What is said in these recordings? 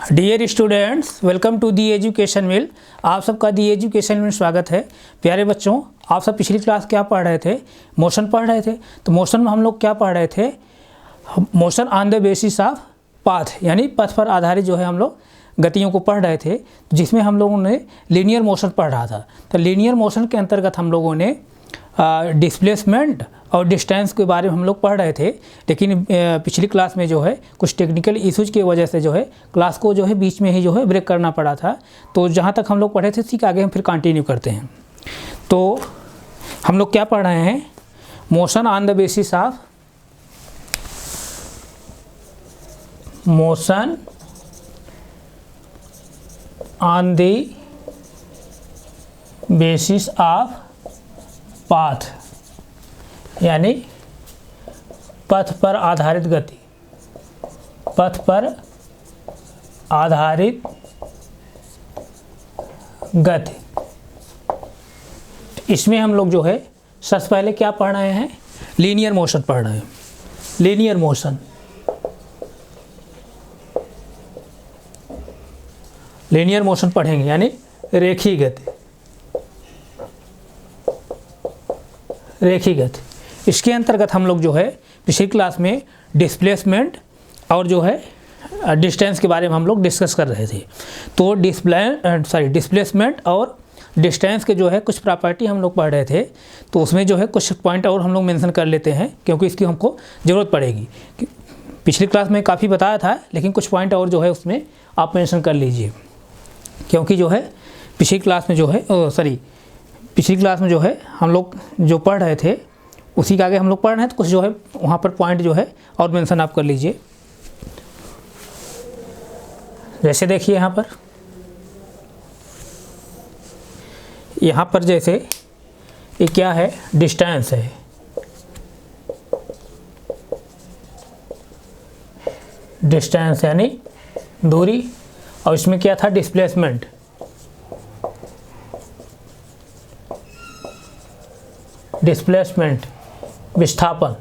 Dear students, welcome to the education mill. आप सबका दी education में स्वागत है। प्यारे बच्चों, आप सब पिछली क्लास क्या पढ़ रहे थे? मोशन पढ़ रहे थे। तो मोशन में हम लोग क्या पढ़ रहे थे? Motion on the basis of path, यानी पथ पर आधारित जो है हम लोग गतियों को पढ़ रहे थे, जिसमें हम लोगों ने लीनियर मोशन पढ़ रहा था। तो लीनियर मोशन के अंतर्गत हम लोगों ने डिस्प्लेसमेंट और डिस्टेंस के बारे में हम लोग पढ़ रहे थे। लेकिन पिछली क्लास में जो है कुछ टेक्निकल इश्यूज की वजह से जो है क्लास को जो है बीच में ही जो है ब्रेक करना पड़ा था। तो जहाँ तक हम लोग पढ़े थे उसी के आगे हम फिर कंटिन्यू करते हैं। तो हम लोग क्या पढ़ रहे हैं? Motion on the basis of motion on the basis of path, यानी पथ पर आधारित गति। पथ पर आधारित गति, इसमें हम लोग जो है सबसे पहले क्या पढ़ रहे हैं? लीनियर मोशन पढ़ रहे हैं। लीनियर मोशन, लीनियर मोशन पढ़ेंगे, यानी रेखीय गति। रेखीय गति, इसके अंतर्गत हम लोग जो है पिछली क्लास में डिस्प्लेसमेंट और जो है डिस्टेंस के बारे में हम लोग डिस्कस कर रहे थे। तो डिस्प्लेसमेंट और डिस्टेंस के जो है कुछ प्रॉपर्टी हम लोग पढ़ रहे थे। तो उसमें जो है कुछ पॉइंट और हम लोग मेंशन कर लेते हैं, क्योंकि इसकी हमको ज़रूरत पड़ेगी। पिछली क्लास में काफ़ी बताया था, लेकिन कुछ पॉइंट और जो है उसमें आप मेंशन कर लीजिए, क्योंकि जो है पिछली क्लास में जो है हम लोग जो पढ़ रहे थे उसी के आगे हम लोग पढ़ रहे हैं। तो कुछ जो है वहाँ पर पॉइंट जो है और मेंशन आप कर लीजिए। जैसे देखिए यहाँ पर जैसे ये क्या है? डिस्टेंस है। डिस्टेंस यानी दूरी, और इसमें क्या था? डिस्प्लेसमेंट। डिस्प्लेसमेंट विस्थापन।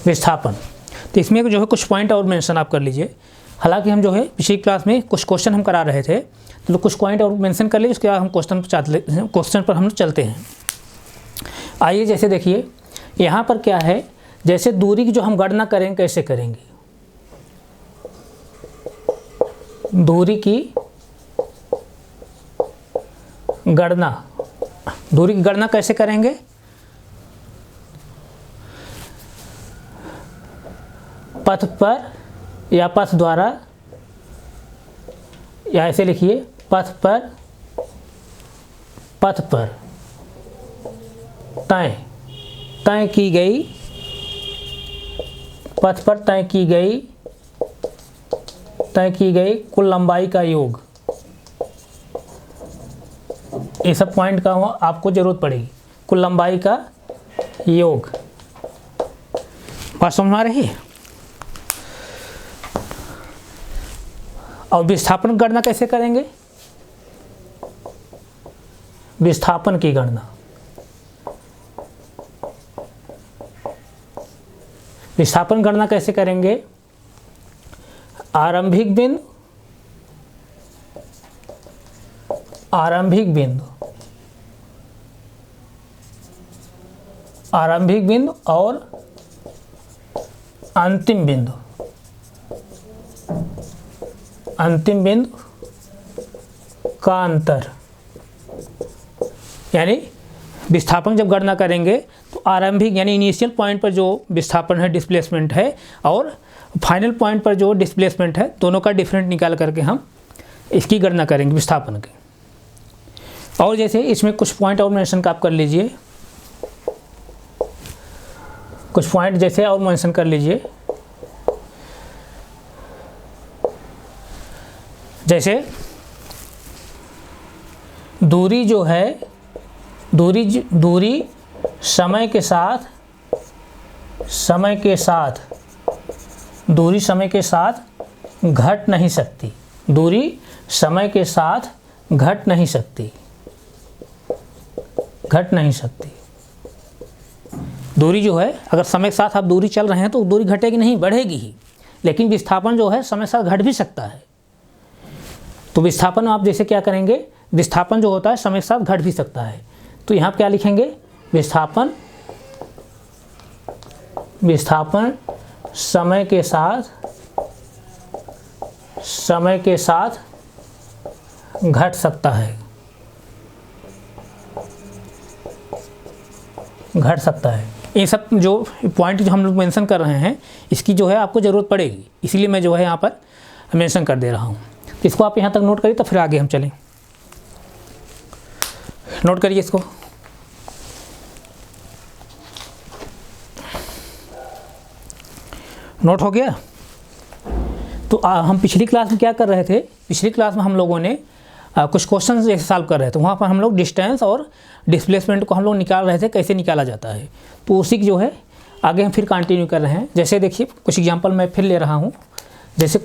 विस्थापन, तो इसमें जो है कुछ पॉइंट और मेंशन आप कर लीजिए। हालांकि हम जो है पिछली क्लास में कुछ क्वेश्चन हम करा रहे थे, तो कुछ पॉइंट और मेंशन कर लीजिए। उसके बाद हम क्वेश्चन पर हम चलते हैं। आइए, जैसे देखिए यहाँ पर क्या है? जैसे दूरी की जो हम गणना करेंगे, कैसे करेंगे? दूरी की गणना कैसे करेंगे? पथ पर या पथ द्वारा, या ऐसे लिखिए, पथ पर तय की गई, पथ पर तय की गई कुल लंबाई का योग। ये सब पॉइंट का आपको जरूरत पड़ेगी। कुल लंबाई का योग। बात समझ में आ रही है? और विस्थापन गणना कैसे करेंगे? विस्थापन की गणना, विस्थापन गणना कैसे करेंगे? आरंभिक बिंदु और अंतिम बिंदु का अंतर। यानी विस्थापन जब गणना करेंगे तो आरंभिक यानी इनिशियल पॉइंट पर जो विस्थापन है, डिस्प्लेसमेंट है, और फाइनल पॉइंट पर जो डिस्प्लेसमेंट है, दोनों का डिफरेंट निकाल करके हम इसकी गणना करेंगे, विस्थापन की। और जैसे इसमें कुछ पॉइंट और मेंशन आप कर लीजिए। कुछ पॉइंट जैसे और मेंशन कर लीजिए। जैसे दूरी जो है, दूरी समय के साथ घट नहीं सकती। दूरी समय के साथ घट नहीं सकती। दूरी जो है, अगर समय के साथ आप दूरी चल रहे हैं तो दूरी घटेगी नहीं, बढ़ेगी ही। लेकिन विस्थापन जो है समय के साथ घट भी सकता है। तो विस्थापन आप जैसे क्या करेंगे, विस्थापन जो होता है समय के साथ घट भी सकता है। तो यहाँ क्या लिखेंगे, विस्थापन समय के साथ घट सकता है, ये सब जो पॉइंट जो हम लोग मेंशन कर रहे हैं इसकी जो है आपको ज़रूरत पड़ेगी, इसीलिए मैं जो है यहाँ पर मेंशन कर दे रहा हूँ। इसको आप यहाँ तक नोट करिए, तो फिर आगे हम चलें। नोट करिए इसको। नोट हो गया। तो हम पिछली क्लास में क्या कर रहे थे, पिछली क्लास में हम लोगों ने कुछ क्वेश्चन जैसे सॉल्व कर रहे थे, वहाँ पर हम लोग डिस्टेंस और डिस्प्लेसमेंट को हम लोग निकाल रहे थे, कैसे निकाला जाता है। तो उसी की जो है आगे हम फिर कंटिन्यू कर रहे हैं। जैसे देखिए कुछ एग्जांपल मैं फिर ले रहा हूँ। जैसे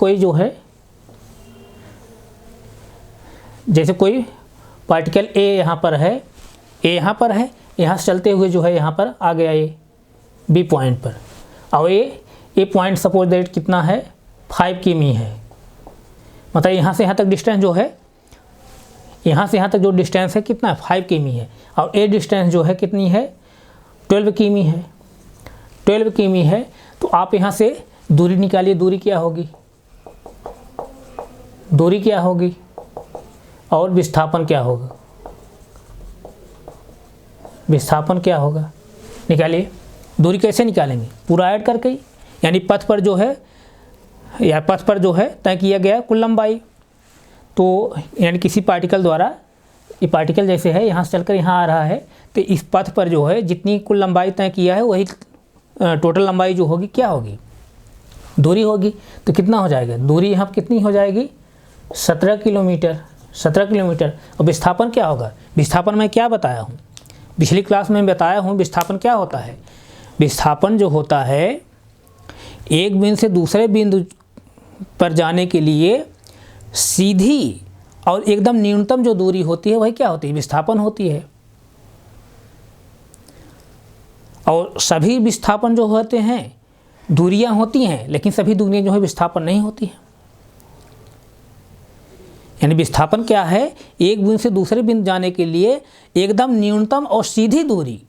कोई पार्टिकल ए यहाँ पर है, यहाँ से चलते हुए जो है यहाँ पर आ गया ए बी पॉइंट पर, और ए पॉइंट सपोज दैट कितना है 5 किमी है। मतलब यहाँ से यहाँ तक डिस्टेंस जो है, यहाँ से यहाँ तक जो डिस्टेंस है कितना है 5 किमी है, और ए डिस्टेंस जो है कितनी है 12 किमी है। 12 किमी है। तो आप यहाँ से दूरी निकालिए, दूरी क्या होगी और विस्थापन क्या होगा, निकालिए। दूरी कैसे निकालेंगे, पूरा ऐड करके ही, यानी पथ पर जो है तय किया गया कुल लंबाई। तो यानी किसी पार्टिकल द्वारा, ये पार्टिकल जैसे है यहाँ से चलकर यहाँ आ रहा है, तो इस पथ पर जो है जितनी कुल लंबाई तय किया है वही टोटल लंबाई जो होगी क्या होगी, दूरी होगी। तो कितना हो जाएगा, दूरी यहाँ कितनी हो जाएगी 17 किलोमीटर। और विस्थापन क्या होगा, विस्थापन मैं क्या बताया हूँ, पिछली क्लास में बताया हूँ विस्थापन क्या होता है। विस्थापन जो होता है एक बिंदु से दूसरे बिंदु पर जाने के लिए सीधी और एकदम न्यूनतम जो दूरी होती है वही क्या होती है, विस्थापन होती है। और सभी विस्थापन जो होते हैं दूरियां होती हैं, लेकिन सभी दूरियां जो है विस्थापन नहीं होती हैं। यानी विस्थापन क्या है, एक बिंदु से दूसरे बिंदु जाने के लिए एकदम न्यूनतम और सीधी दूरी,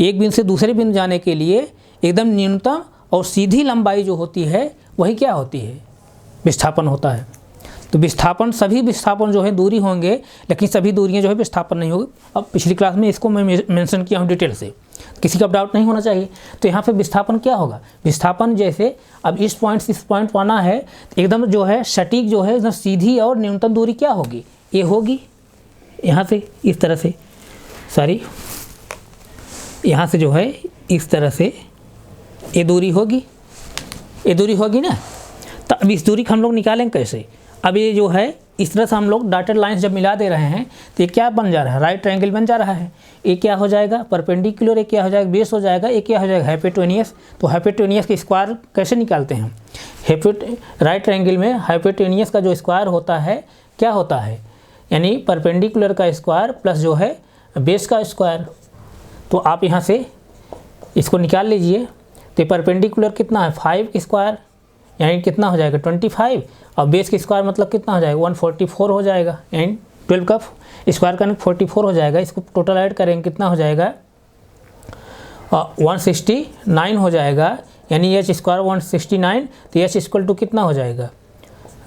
एक बिंदु से दूसरे बिंदु जाने के लिए एकदम न्यूनतम और सीधी लंबाई जो होती है वही क्या होती है, विस्थापन होता है। तो विस्थापन, सभी विस्थापन जो है दूरी होंगे, लेकिन सभी दूरियां जो है विस्थापन नहीं होगी। अब पिछली क्लास में इसको मैं मेंशन किया हूँ डिटेल से, किसी का डाउट नहीं होना चाहिए। तो यहाँ पे विस्थापन क्या होगा, विस्थापन जैसे अब इस पॉइंट से इस पॉइंट पर आना है, एकदम जो है सटीक जो है एकदम सीधी और न्यूनतम दूरी क्या होगी, ये होगी। यहाँ से इस तरह से, यहाँ से जो है इस तरह से ये दूरी होगी ना। तो अब इस दूरी को हम लोग निकालेंगे कैसे। अब ये जो है इस तरह से हम लोग डॉटेड लाइंस जब मिला दे रहे हैं तो ये क्या बन जा रहा है, राइट ट्रायंगल बन जा रहा है। ये क्या हो जाएगा परपेंडिकुलर, ये क्या हो जाएगा बेस हो जाएगा, ये क्या हो जाएगा हाइपोटेनियस। तो हाइपोटेनियस का स्क्वायर कैसे निकालते हैं, राइट ट्रायंगल में हाइपोटेनियस का जो स्क्वायर होता है क्या होता है, यानी परपेंडिकुलर का स्क्वायर प्लस जो है बेस का स्क्वायर। तो आप यहाँ से इसको निकाल लीजिए। तो परपेंडिकुलर कितना है 5 का स्क्वायर, यानी कितना हो जाएगा 25, और बेस का स्क्वायर मतलब कितना हो जाएगा 144 हो जाएगा, यानी 12 का स्क्वायर करने 44 हो जाएगा। इसको टोटल ऐड करेंगे कितना हो जाएगा 169 हो जाएगा, यानी एच स्क्वायर 169। तो एच इक्वल टू कितना हो जाएगा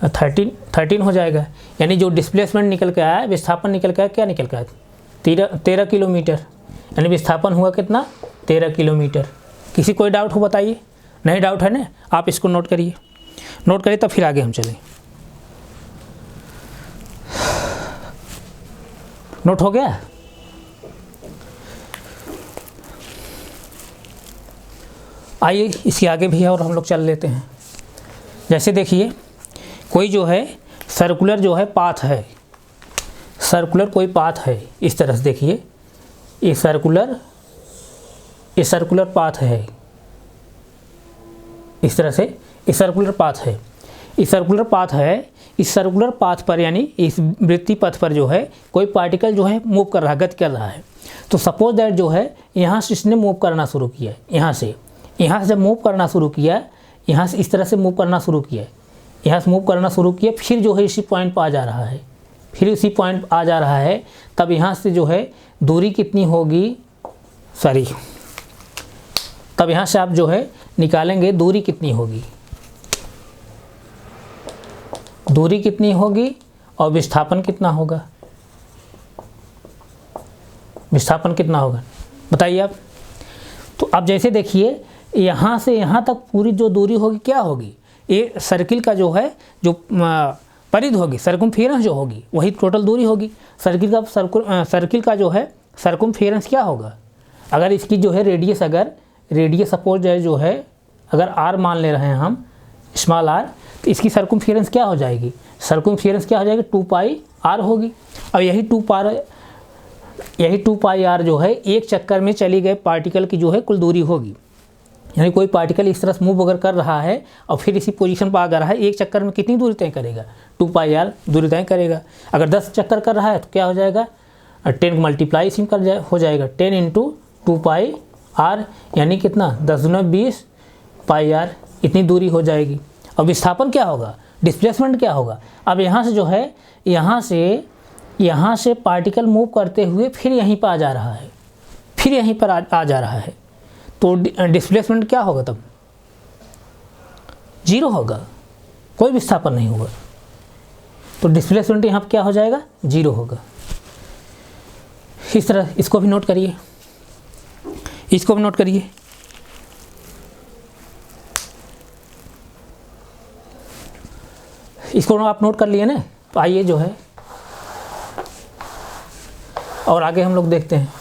13 हो जाएगा। यानी जो डिस्प्लेसमेंट निकल के आया, विस्थापन निकल के आया, क्या निकल के आया 13 किलोमीटर, यानी विस्थापन हुआ कितना 13 किलोमीटर। किसी कोई डाउट हो बताइए, नहीं डाउट है ना, आप इसको नोट करिए तब फिर आगे हम चलें। नोट हो गया। आइए इसके आगे भी है और हम लोग चल लेते हैं। जैसे देखिए कोई जो है सर्कुलर जो है पाथ है, सर्कुलर कोई पाथ है, इस तरह से देखिए ये सर्कुलर पाथ है, इस तरह से ये सर्कुलर पाथ है। इस सर्कुलर पाथ पर यानी इस वृत्तीय पथ पर जो है कोई पार्टिकल जो है मूव कर रहा है, गति कर रहा है। तो सपोज दैट जो है यहाँ से इसने मूव करना शुरू किया है, यहाँ से यहाँ से जब मूव करना शुरू किया, यहाँ से इस तरह से मूव करना शुरू किया, यहाँ से मूव करना शुरू किया, फिर जो है इसी पॉइंट पर आ जा रहा है, फिर इसी पॉइंट आ जा रहा है, तब यहाँ से जो है दूरी कितनी होगी, तब यहाँ से आप जो है निकालेंगे दूरी कितनी होगी, दूरी कितनी होगी और विस्थापन कितना होगा, विस्थापन कितना होगा बताइए आप। तो अब जैसे देखिए यहाँ से यहाँ तक पूरी जो दूरी होगी क्या होगी, ये सर्किल का जो है जो परिध होगी, सर्कमफेरेंस जो होगी वही टोटल दूरी होगी। सर्किल का जो है सर्कमफेरेंस क्या होगा, अगर इसकी जो है रेडियस, अगर रेडियस सपोज जो है अगर r मान ले रहे हैं हम, स्मॉल r, तो इसकी सर्कमफेरेंस क्या हो जाएगी, सर्कमफेरेंस क्या हो जाएगी 2πr होगी। और यही 2πr जो है एक चक्कर में चली गए पार्टिकल की जो है कुल दूरी होगी। यानी कोई पार्टिकल इस तरह से मूव अगर कर रहा है और फिर इसी पोजीशन पर आ रहा है, एक चक्कर में कितनी दूरी तय करेगा, 2πr दूरी तय करेगा। अगर 10 चक्कर कर रहा है तो क्या हो जाएगा, 10 मल्टीप्लाई इसी में हो जाएगा, 10 × 2πr यानी कितना 10 × 20 πr, इतनी दूरी हो जाएगी। और विस्थापन क्या होगा, डिस्प्लेसमेंट क्या होगा। अब यहाँ से जो है यहाँ से पार्टिकल मूव करते हुए फिर यहीं पर आ जा रहा है, फिर यहीं पर आ जा रहा है, तो डिस्प्लेसमेंट क्या होगा, तब 0 होगा, कोई विस्थापन नहीं होगा। तो डिस्प्लेसमेंट यहाँ पर क्या हो जाएगा, 0 होगा। इस तरह इसको भी नोट करिए, इसको भी नोट करिए। इसको आप नोट कर लिए ना, तो आइए जो है और आगे हम लोग देखते हैं।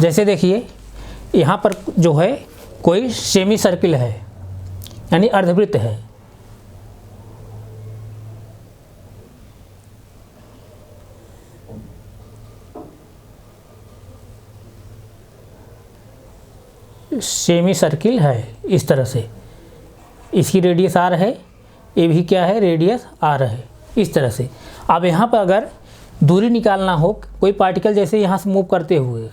जैसे देखिए यहाँ पर जो है कोई सेमी सर्किल है, यानी अर्धवृत्त है। सेमी सर्किल है इस तरह से, इसकी रेडियस r है, ये भी क्या है, रेडियस r है, इस तरह से। अब यहाँ पर अगर दूरी निकालना हो, कोई पार्टिकल जैसे यहाँ से मूव करते हुए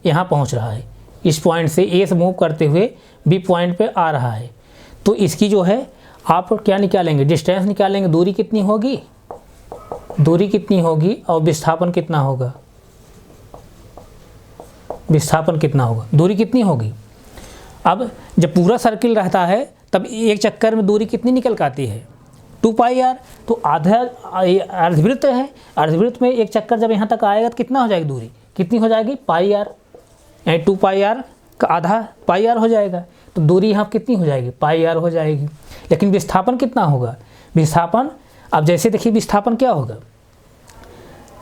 यहाँ पहुँच रहा है, इस पॉइंट से A से मूव करते हुए B पॉइंट पे आ रहा है, तो इसकी जो है आप क्या निकालेंगे, डिस्टेंस निकालेंगे, दूरी कितनी होगी, दूरी कितनी होगी और विस्थापन कितना होगा, विस्थापन कितना होगा, दूरी कितनी होगी। अब जब पूरा सर्किल रहता है तब एक चक्कर में दूरी कितनी निकल के आती है, 2πr। तो आधा अर्धवृत्त है, अर्धवृत्त में एक चक्कर जब यहाँ तक आएगा तो कितना हो जाएगी, दूरी कितनी हो जाएगी, πr, यानी 2πr का आधा πr हो जाएगा, तो दूरी यहाँ कितनी हो जाएगी, πr हो जाएगी। लेकिन विस्थापन कितना होगा, विस्थापन अब जैसे देखिए विस्थापन क्या होगा,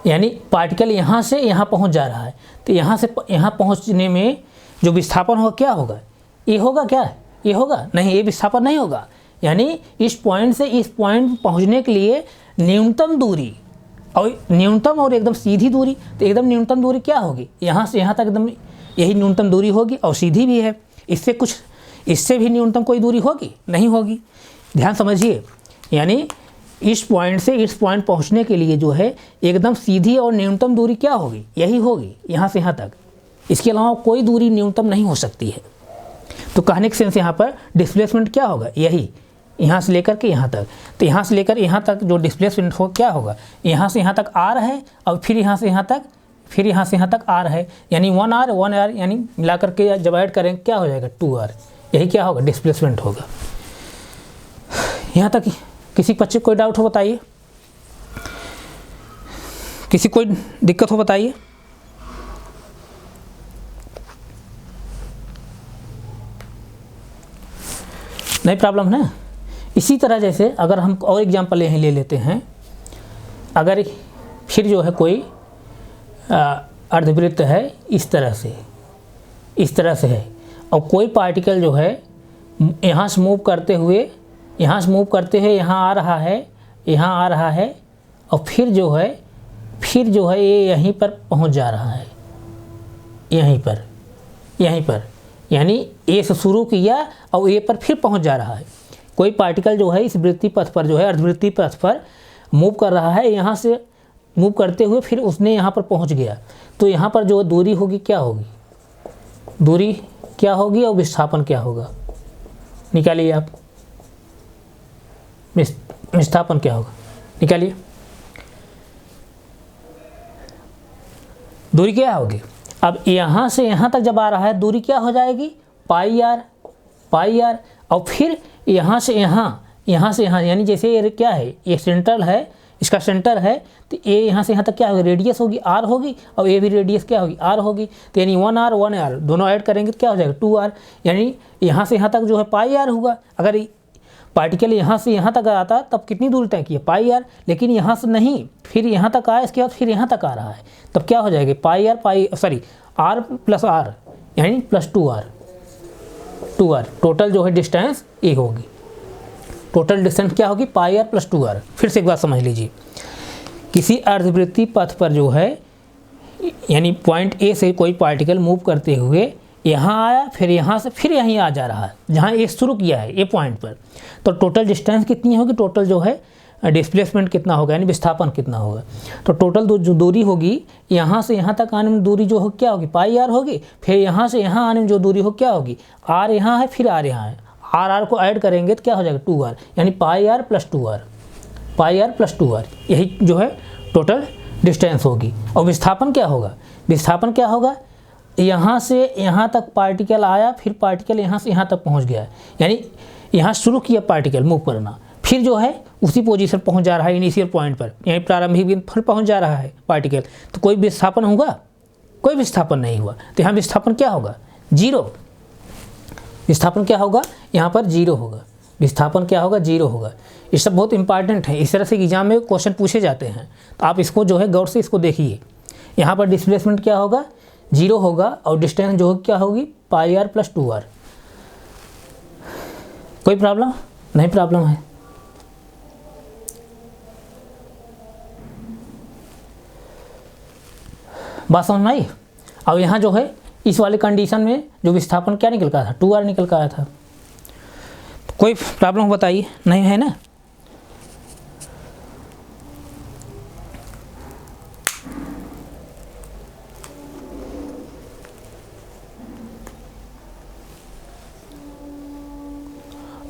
यानी पार्टिकल यहाँ से यहाँ पहुँच जा रहा है, तो यहाँ से यहाँ पहुँचने में जो विस्थापन होगा क्या होगा, ये होगा क्या, ये होगा नहीं, ये विस्थापन नहीं होगा। यानी इस पॉइंट से इस पॉइंट पहुंचने के लिए न्यूनतम दूरी और न्यूनतम और एकदम सीधी दूरी, तो एकदम न्यूनतम दूरी क्या होगी, यहाँ से यहाँ तक एकदम यही न्यूनतम दूरी होगी और सीधी भी है। इससे भी न्यूनतम कोई दूरी होगी नहीं होगी, ध्यान समझिए। यानी इस पॉइंट से इस पॉइंट पहुँचने के लिए जो है एकदम सीधी और न्यूनतम दूरी क्या होगी, यही होगी, यहाँ से यहाँ तक, इसके अलावा कोई दूरी न्यूनतम नहीं हो सकती है। तो कहने के सेंस यहाँ पर डिस्प्लेसमेंट क्या होगा, यही यहाँ से लेकर के यहाँ तक, तो यहाँ से लेकर यहाँ तक जो डिस्प्लेसमेंट हो क्या होगा, यहाँ से यहाँ तक r है और फिर यहाँ से यहाँ तक, फिर यहाँ से यहाँ तक r है, यानी 1r यानी मिला करके जब ऐड करें क्या हो जाएगा 2r, यही क्या होगा, डिस्प्लेसमेंट होगा। यहाँ तक किसी बच्चे कोई डाउट हो बताइए, किसी कोई दिक्कत हो बताइए। नहीं प्रॉब्लम है। इसी तरह जैसे अगर हम और एग्जांपल यहीं ले लेते हैं, अगर फिर जो है कोई अर्धवृत्त है इस तरह से है और कोई पार्टिकल जो है यहाँ से मूव करते हुए यहाँ आ रहा है और फिर जो है ये यहीं पर पहुँच जा रहा है, यहीं पर यानी ए से शुरू किया और ए पर फिर पहुंच जा रहा है। कोई पार्टिकल जो है इस वृत्तीय पथ पर जो है अर्धवृत्तीय पथ पर मूव कर रहा है, यहाँ से मूव करते हुए फिर उसने यहाँ पर पहुँच गया, तो यहाँ पर जो दूरी होगी क्या होगी, दूरी क्या होगी और विस्थापन क्या होगा, निकालिए आप। विस्थापन क्या होगा, निकालिए। दूरी क्या होगी, अब यहाँ से यहाँ तक जब आ रहा है दूरी क्या हो जाएगी, पाई आर, पाई आर। और फिर यहाँ से यहाँ, यहाँ से यहाँ, यानी जैसे ये क्या है, ये सेंटर है, इसका सेंटर है, तो ये यहाँ से यहाँ तक क्या होगी, रेडियस होगी, आर होगी, और ये भी रेडियस क्या होगी, आर होगी। तो यानी 1 आर दोनों ऐड करेंगे तो क्या हो जाएगा, 2 आर। यानी यहाँ से यहाँ तक जो है पाई आर होगा। अगर पार्टिकल यहाँ से यहाँ तक आता तब कितनी दूरी तय की है, पाई आर। लेकिन यहाँ से नहीं, फिर यहाँ तक आया, इसके बाद फिर यहाँ तक आ रहा है, तब क्या हो जाएगा, पाई आर आर प्लस आर, यानी प्लस 2 आर, 2 आर। टोटल जो है डिस्टेंस ये होगी, टोटल डिस्टेंस क्या होगी, पाई आर प्लस 2 आर। फिर से एक बात समझ लीजिए, किसी अर्धवृत्तीय पथ पर जो है, यानी पॉइंट ए से कोई पार्टिकल मूव करते हुए यहाँ आया, फिर यहाँ से फिर यहीं आ जा रहा है, जहाँ ये शुरू किया है, ये पॉइंट पर, तो टोटल डिस्टेंस कितनी होगी, टोटल जो है डिस्प्लेसमेंट कितना होगा, यानी विस्थापन कितना होगा। तो टोटल जो दूरी होगी, यहाँ से यहाँ तक आने में दूरी जो हो क्या होगी, पाई आर होगी। फिर यहाँ से यहाँ आने में जो दूरी हो क्या होगी, आर यहाँ है, फिर आर यहाँ है, आर को ऐड करेंगे तो क्या हो जाएगा, 2 आर, यानी pi R plus 2 R, pi R plus 2 R. यही जो है टोटल डिस्टेंस होगी। और विस्थापन क्या होगा, विस्थापन क्या होगा, यहाँ से यहाँ तक पार्टिकल आया, फिर पार्टिकल यहाँ से यहाँ तक पहुँच गया, यानी यहाँ शुरू किया पार्टिकल मूव करना, फिर जो है उसी पोजीशन पहुँच जा रहा है, इनिशियल पॉइंट पर, यहीं प्रारंभिक बिंदु पर पहुँच जा रहा है पार्टिकल। तो कोई विस्थापन होगा, कोई विस्थापन नहीं हुआ। तो यहाँ विस्थापन क्या होगा, जीरो। विस्थापन क्या होगा, यहाँ पर जीरो होगा, विस्थापन क्या होगा, जीरो होगा। ये सब बहुत इंपॉर्टेंट है, इस तरह से एग्जाम में क्वेश्चन पूछे जाते हैं, तो आप इसको जो है गौर से इसको देखिए। यहाँ पर डिस्प्लेसमेंट क्या होगा, जीरो होगा, और डिस्टेंस जो क्या होगी, पाई आर प्लस 2 आर। कोई प्रॉब्लम नहीं, प्रॉब्लम है। बात समझ में आई। और यहाँ जो है इस वाले कंडीशन में जो विस्थापन क्या निकल का था, 2 आर निकल का आया था। तो कोई प्रॉब्लम बताइए, नहीं है ना।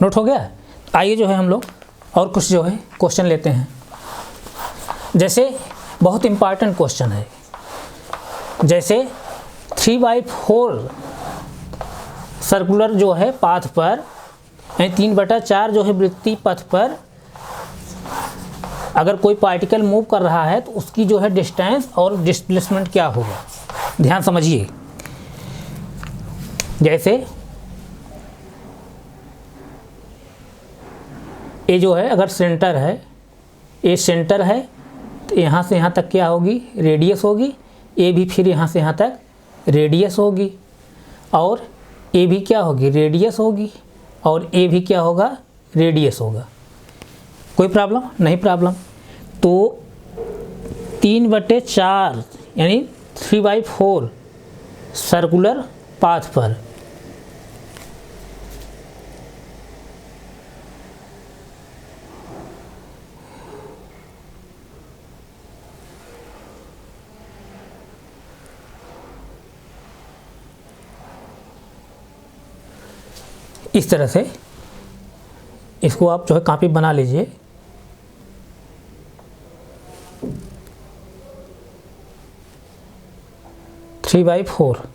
नोट हो गया। आइए जो है हम लोग और कुछ जो है क्वेश्चन लेते हैं। जैसे बहुत इंपॉर्टेंट क्वेश्चन है, जैसे 3/4 सर्कुलर जो है पाथ पर, यानी 3/4 जो है वृत्तीय पथ पर अगर कोई पार्टिकल मूव कर रहा है तो उसकी जो है डिस्टेंस और डिस्प्लेसमेंट क्या होगा। ध्यान समझिए। जैसे ये जो है अगर सेंटर है, ये सेंटर है, तो यहाँ से यहाँ तक क्या होगी, रेडियस होगी। ये भी फिर यहाँ से यहाँ तक रेडियस होगी, और ये भी क्या होगी, रेडियस होगी, और ये भी क्या होगा, रेडियस होगा। कोई प्रॉब्लम नहीं, प्रॉब्लम। तो 3/4 यानी 3/4 सर्कुलर पाथ पर इस तरह से इसको आप जो है कॉपी बना लीजिए। थ्री बाई फोर,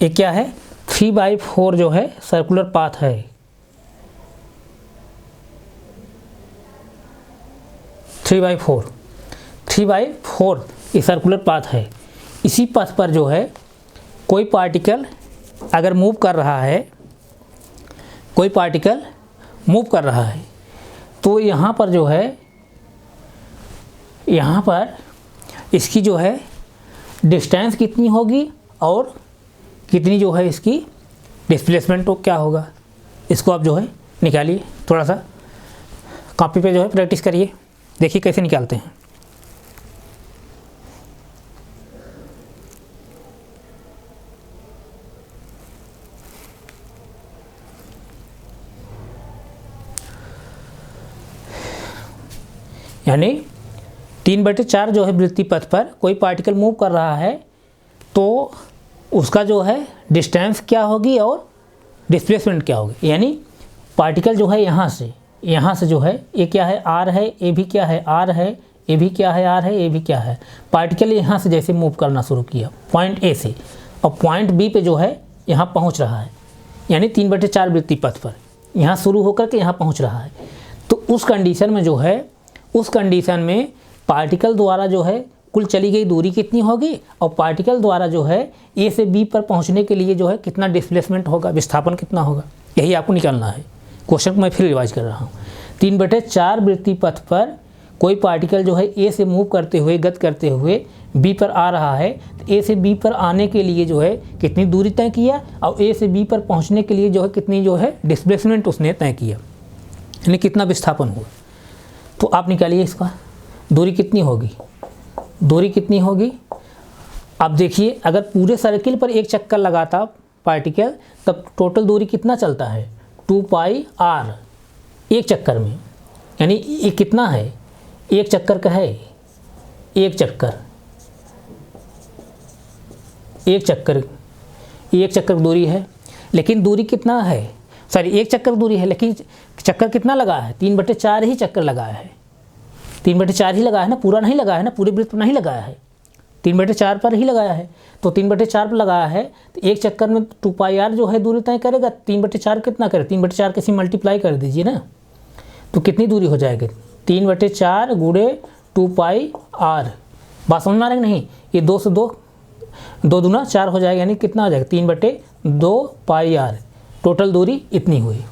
ये क्या है, 3/4 जो है सर्कुलर पाथ है। 3/4 ये सर्कुलर पाथ है। इसी पथ पर जो है कोई पार्टिकल अगर मूव कर रहा है, कोई पार्टिकल मूव कर रहा है, तो यहाँ पर जो है, यहाँ पर इसकी जो है डिस्टेंस कितनी होगी और कितनी जो है इसकी डिस्प्लेसमेंट तो क्या होगा, इसको आप जो है निकालिए। थोड़ा सा कॉपी पे जो है प्रैक्टिस करिए, देखिए कैसे निकालते हैं। यानी 3/4 जो है वृत्तीय पथ पर कोई पार्टिकल मूव कर रहा है तो उसका जो है डिस्टेंस क्या होगी और डिस्प्लेसमेंट क्या होगी। यानी पार्टिकल जो है यहाँ से जो है ये क्या है आर है, ये भी क्या है आर है, ये भी क्या है आर है, ये भी क्या है। पार्टिकल यहाँ से जैसे मूव करना शुरू किया पॉइंट ए से और पॉइंट बी पे जो है यहाँ पहुँच रहा है, यानी 3/4 वृत्तीय पथ पर यहाँ शुरू होकर के यहाँ पहुँच रहा है। तो उस कंडीशन में जो है, उस कंडीशन में पार्टिकल द्वारा जो है कुल चली गई दूरी कितनी होगी और पार्टिकल द्वारा जो है ए से बी पर पहुंचने के लिए जो है कितना डिस्प्लेसमेंट होगा, विस्थापन कितना होगा, यही आपको निकालना है। क्वेश्चन को मैं फिर रिवाइज कर रहा हूँ। 3/4 वृत्तीय पथ पर कोई पार्टिकल जो है ए से मूव करते हुए गति करते हुए बी पर आ रहा है, तो ए से बी पर आने के लिए जो है कितनी दूरी तय किया और ए से बी पर पहुँचने के लिए जो है कितनी जो है डिस्प्लेसमेंट उसने तय किया, यानी कितना विस्थापन हुआ। तो आप निकालिए इसका दूरी कितनी होगी, दूरी कितनी होगी। अब देखिए अगर पूरे सर्किल पर एक चक्कर लगाता पार्टिकल तब टोटल दूरी कितना चलता है 2πr एक चक्कर में, यानी ये कितना है एक चक्कर का है, एक चक्कर दूरी है। लेकिन दूरी कितना है, सॉरी एक चक्कर दूरी है, लेकिन चक्कर कितना लगा है 3/4 ही चक्कर लगाया है, 3/4 ही लगाया है ना, पूरा नहीं लगाया है ना, पूरे वृत्त पर नहीं लगाया है, 3/4 पर ही लगाया है। तो 3/4 पर लगाया है तो एक चक्कर में 2πr जो है दूरी तय करेगा। 3/4 कितना करे, 3/4 के से मल्टीप्लाई कर दीजिए ना, तो कितनी दूरी हो जाएगी 3/4 गुणे 2πr। बात समझ में आ रहा है कि नहीं, ये 2 से 2 दूना 4 हो जाएगा, यानी कितना हो जाएगा 3/2πr। टोटल दूरी इतनी हुई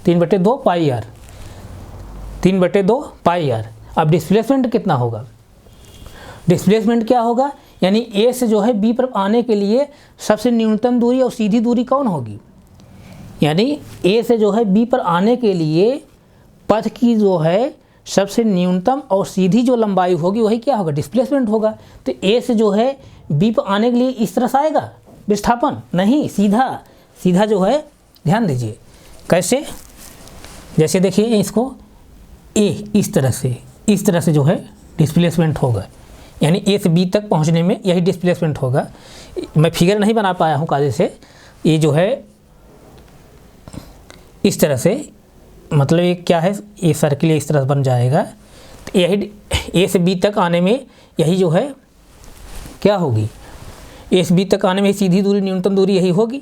3/2πr। अब डिस्प्लेसमेंट कितना होगा, डिस्प्लेसमेंट क्या होगा, यानी ए से जो है बी पर आने के लिए सबसे न्यूनतम दूरी और सीधी दूरी कौन होगी। यानी ए से जो है बी पर आने के लिए पथ की जो है सबसे न्यूनतम और सीधी जो लंबाई होगी वही क्या होगा डिस्प्लेसमेंट होगा। तो ए से जो है बी पर आने के लिए इस तरह से आएगा विस्थापन, नहीं सीधा जो है, ध्यान दीजिए कैसे, जैसे देखिए इसको ए इस तरह से जो है डिस्प्लेसमेंट होगा, यानी ए से बी तक पहुंचने में यही डिस्प्लेसमेंट होगा। मैं फिगर नहीं बना पाया हूं कायदे से, ये जो है इस तरह से, मतलब ये क्या है, ये सर्किल इस तरह बन जाएगा। तो यही ए से बी तक आने में यही जो है क्या होगी, ए से बी तक आने में सीधी दूरी न्यूनतम दूरी यही होगी,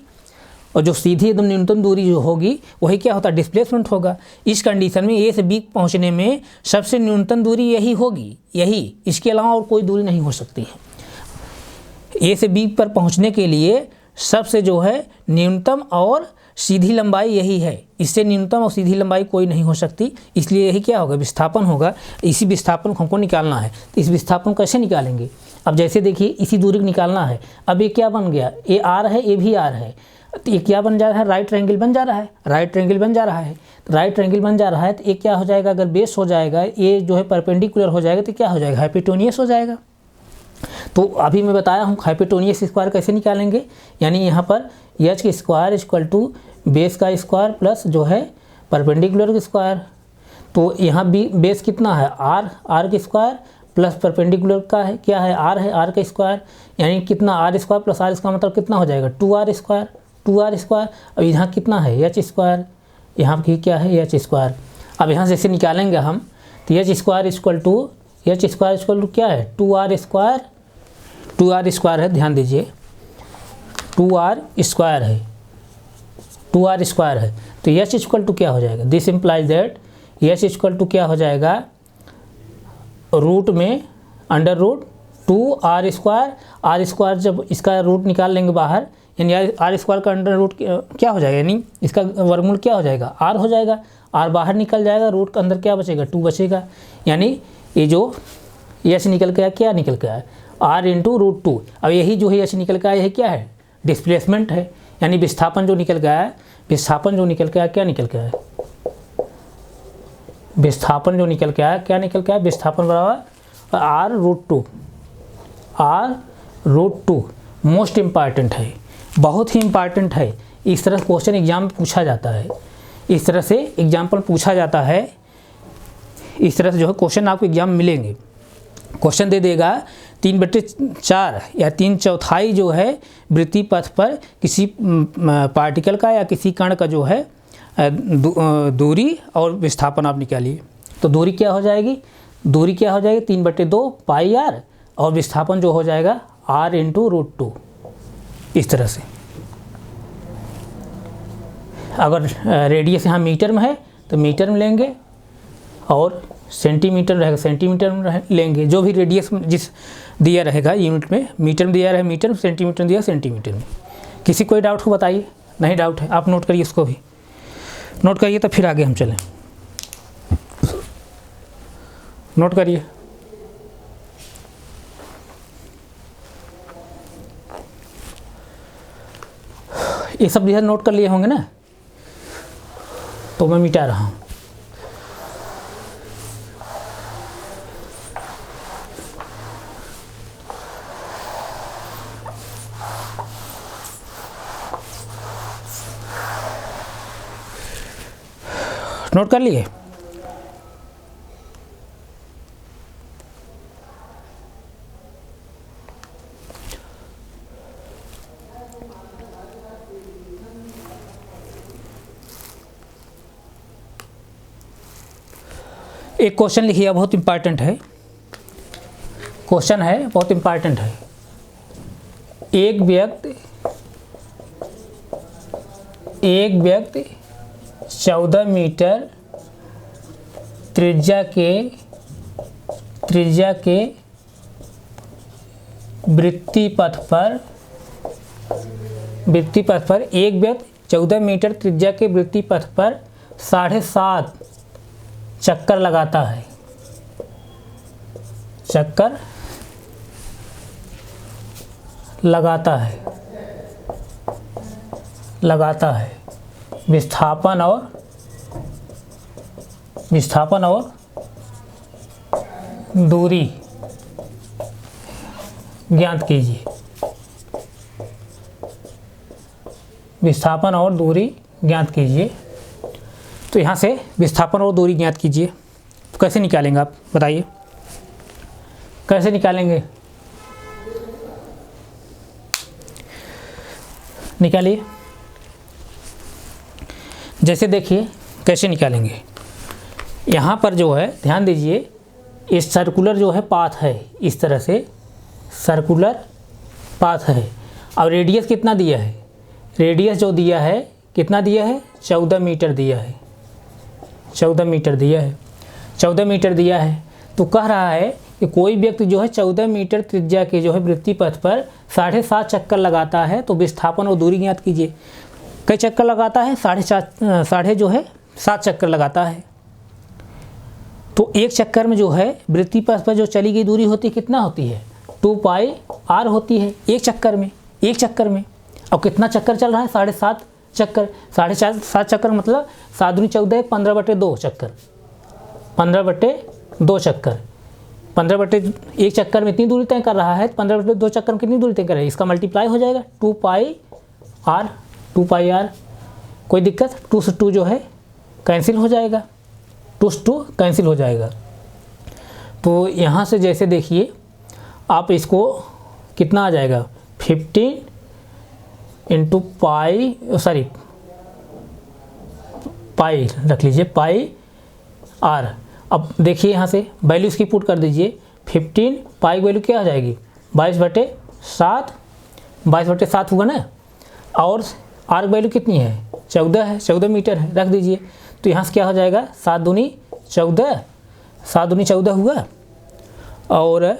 और जो सीधी एकदम न्यूनतम दूरी जो होगी वही क्या होता है डिस्प्लेसमेंट होगा। इस कंडीशन में ए से बी पहुंचने में सबसे न्यूनतम दूरी यही होगी, यही, इसके अलावा और कोई दूरी नहीं हो सकती है। ए से बी पर पहुंचने के लिए सबसे जो है न्यूनतम और सीधी लंबाई यही है, इससे न्यूनतम और सीधी लंबाई कोई नहीं हो सकती, इसलिए यही क्या होगा विस्थापन होगा। इसी विस्थापन को हमको निकालना है। तो इस विस्थापन को कैसे निकालेंगे, अब जैसे देखिए इसी दूरी को निकालना है। अब ये क्या बन गया, ये आर है, ये भी आर है, तो ये क्या बन जा रहा है राइट ट्रायंगल बन जा रहा है, राइट ट्रायंगल बन जा रहा है। तो राइट ट्रायंगल बन जा रहा है तो ये क्या हो जाएगा, अगर बेस हो जाएगा ये जो है परपेंडिकुलर हो जाएगा तो क्या हो जाएगा हाइपोटेन्यूस हो जाएगा। तो अभी मैं बताया हूँ हाइपोटेन्यूस स्क्वायर कैसे निकालेंगे, यानी यहाँ पर एच का स्क्वायर इक्वल टू बेस का स्क्वायर प्लस जो है परपेंडिकुलर का स्क्वायर। तो यहाँ भी बेस कितना है आर का स्क्वायर प्लस परपेंडिकुलर का है क्या है आर का स्क्वायर, यानी कितना R square plus R square मतलब कितना हो जाएगा 2r स्क्वायर। अब यहाँ कितना है एच स्क्वायर, यहाँ की क्या है एच स्क्वायर। अब यहाँ से इसे निकालेंगे हम तो एच स्क्वायर इक्वल टू क्या है 2r स्क्वायर है, ध्यान दीजिए 2r स्क्वायर है। तो एच इक्वल टू क्या हो जाएगा, this implies that H equal to क्या हो जाएगा रूट में अंडर रूट 2r स्क्वायर। जब इसका रूट निकाल लेंगे बाहर, यानी आर स्क्वायर का अंडर रूट क्या हो जाएगा, यानी इसका वर्गमूल क्या हो जाएगा आर हो जाएगा, आर बाहर निकल जाएगा, रूट के अंदर क्या बचेगा 2 बचेगा। यानी ये जो एच निकल के आया क्या निकल के आया आर इंटू रूट 2। अब यही जो है एच निकल के आया यही क्या है डिस्प्लेसमेंट है, यानी विस्थापन जो निकल गया है, विस्थापन जो निकल के आया क्या निकल के आया, विस्थापन जो निकल के आया क्या निकल के आया, विस्थापन बराबर आर रूट 2। मोस्ट इम्पॉर्टेंट है, बहुत ही इम्पॉर्टेंट है। इस तरह क्वेश्चन एग्जाम में पूछा जाता है, इस तरह से एग्जाम्पल पूछा जाता है, इस तरह से जो है क्वेश्चन आपको एग्जाम में मिलेंगे। क्वेश्चन दे देगा 3/4 या 3/4 जो है वृत्तीय पथ पर किसी पार्टिकल का या किसी कण का जो है दूरी और विस्थापन आप निकालिए। तो दूरी क्या हो जाएगी? दूरी क्या हो जाएगी? 3/2 पाई r और विस्थापन जो हो जाएगा r × √2। इस तरह से अगर रेडियस यहाँ मीटर में है तो मीटर में लेंगे और सेंटीमीटर रहेगा सेंटीमीटर में लेंगे। जो भी रेडियस जिस दिया रहेगा यूनिट में, मीटर में दिया रहेगा मीटर में, सेंटीमीटर में दिया सेंटीमीटर में। किसी कोई डाउट हो बताइए? नहीं डाउट है आप नोट करिए, इसको भी नोट करिए तो फिर आगे हम चलें। नोट करिए। ये सब इधर नोट कर लिए होंगे ना, तो मैं मिटा रहा हूँ। नोट कर लिए? एक क्वेश्चन लिखिए, बहुत इंपॉर्टेंट है क्वेश्चन है, बहुत इंपॉर्टेंट है। एक व्यक्ति 14 मीटर त्रिज्या के वृत्तीय पथ पर एक व्यक्ति 14 मीटर त्रिज्या के वृत्तीय पथ पर 7.5 चक्कर लगाता है। चक्कर लगाता है। विस्थापन और दूरी ज्ञात कीजिए। विस्थापन और दूरी ज्ञात कीजिए। तो यहाँ से विस्थापन और दूरी ज्ञात कीजिए। तो कैसे निकालेंगे आप बताइए? कैसे निकालेंगे? निकालिए। जैसे देखिए कैसे निकालेंगे। यहाँ पर जो है ध्यान दीजिए, इस सर्कुलर जो है पाथ है, इस तरह से सर्कुलर पाथ है। और रेडियस कितना दिया है? रेडियस जो दिया है कितना दिया है? 14 मीटर दिया है। 14 मीटर दिया है। 14 मीटर दिया है। तो कह रहा है कि कोई व्यक्ति जो है 14 मीटर त्रिज्या के जो है वृत्तीय पथ पर 7.5 चक्कर लगाता है। तो विस्थापन और दूरी ज्ञात कीजिए। कई चक्कर लगाता है? 7 चक्कर लगाता है। तो एक चक्कर में जो है वृत्तीय पथ पर जो चली गई दूरी होती है कितना होती है? 2 पाई r होती है एक चक्कर में। और कितना चक्कर चल रहा है? 7.5 चक्कर। 7.5 चक्कर मतलब 7 दूनी 14, 15/2 चक्कर। 15/2 चक्कर। 15/1 चक्कर में इतनी दूरी तय कर रहा है, 15/2 चक्कर में कितनी दूरी तय कर रहा है? इसका मल्टीप्लाई हो जाएगा 2 पाई r। कोई दिक्कत? 2 से 2 जो है कैंसिल हो जाएगा। 2 से 2 कैंसिल हो जाएगा। तो यहाँ से जैसे देखिए आप इसको कितना आ जाएगा? 15 × पाई रख लीजिए, पाई r। अब देखिए यहाँ से वैल्यू इसकी पुट कर दीजिए। 15 पाई वैल्यू क्या आ जाएगी? 22/7 हुआ ना। और r वैल्यू कितनी है? 14 है, 14 मीटर है, रख दीजिए। तो यहाँ से क्या हो जाएगा? 7 दूनी 14 हुआ। और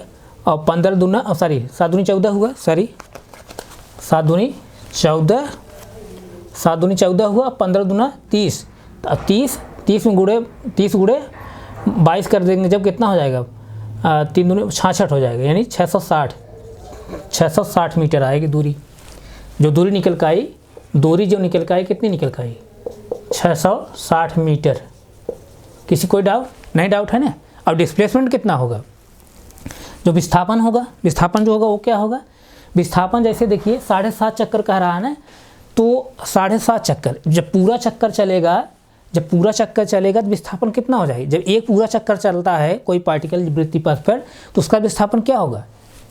7 दूनी 14 हुआ। 7 दूनी 14 हुआ। 15 दूना 30। अब 30 में गुड़े 22 कर देंगे जब कितना हो जाएगा? 3 दूनी 66 हो जाएगा, यानी 660 मीटर आएगी दूरी। जो दूरी निकल के आई, कितनी निकल के आई? 660 मीटर। किसी कोई डाउट? नहीं डाउट है ना। अब डिस्प्लेसमेंट कितना होगा? जो विस्थापन होगा, विस्थापन जो होगा वो क्या होगा? विस्थापन जैसे देखिए 7.5 चक्कर कह रहा है ना, तो 7.5 चक्कर जब पूरा चक्कर चलेगा, जब पूरा चक्कर चलेगा तो विस्थापन कितना हो जाएगा? जब एक पूरा चक्कर चलता है कोई पार्टिकल वृत्ति पथ पर तो उसका विस्थापन क्या होगा?